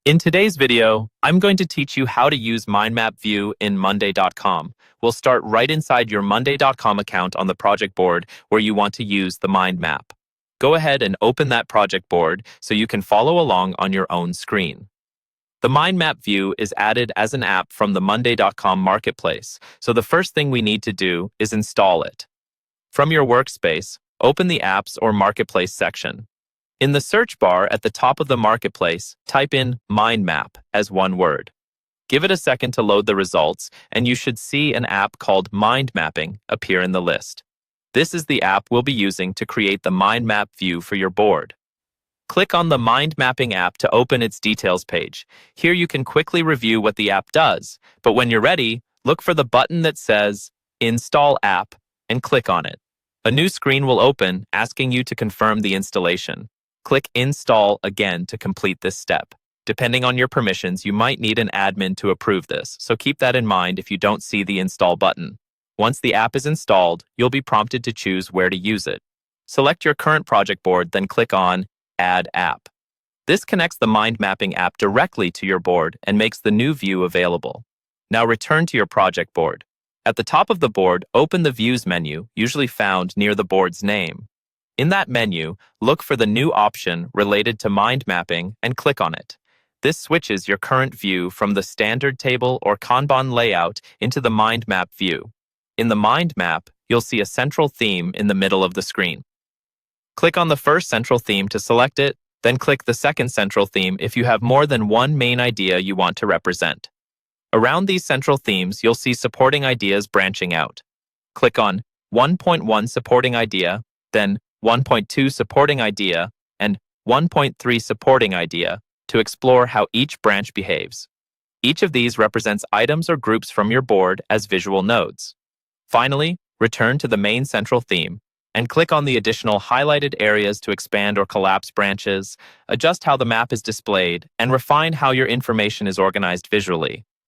In today's video, I'm going to teach you how to use Mind Map View in Monday.com. We'll start right inside your Monday.com account on the project board where you want to use the mind map. Go ahead and open that project board so you can follow along on your own screen. The Mind Map View is added as an app from the Monday.com marketplace, so the first thing we need to do is install it. From your workspace, open the Apps or Marketplace section. In the search bar at the top of the marketplace, type in Mind Map as one word. Give it a second to load the results, and you should see an app called Mind Mapping appear in the list. This is the app we'll be using to create the Mind Map view for your board. Click on the Mind Mapping app to open its details page. Here you can quickly review what the app does, but when you're ready, look for the button that says Install App and click on it. A new screen will open asking you to confirm the installation. Click Install again to complete this step. Depending on your permissions, you might need an admin to approve this, so keep that in mind if you don't see the Install button. Once the app is installed, you'll be prompted to choose where to use it. Select your current project board, then click on Add App. This connects the Mind Mapping app directly to your board and makes the new view available. Now return to your project board. At the top of the board, open the Views menu, usually found near the board's name. In that menu, look for the new option related to mind mapping and click on it. This switches your current view from the standard table or Kanban layout into the mind map view. In the mind map, you'll see a central theme in the middle of the screen. Click on the first central theme to select it, then click the second central theme if you have more than one main idea you want to represent. Around these central themes, you'll see supporting ideas branching out. Click on 1.1 supporting idea, then 1.2 supporting idea, and 1.3 supporting idea to explore how each branch behaves. Each of these represents items or groups from your board as visual nodes. Finally, return to the main central theme and click on the additional highlighted areas to expand or collapse branches, adjust how the map is displayed, and refine how your information is organized visually.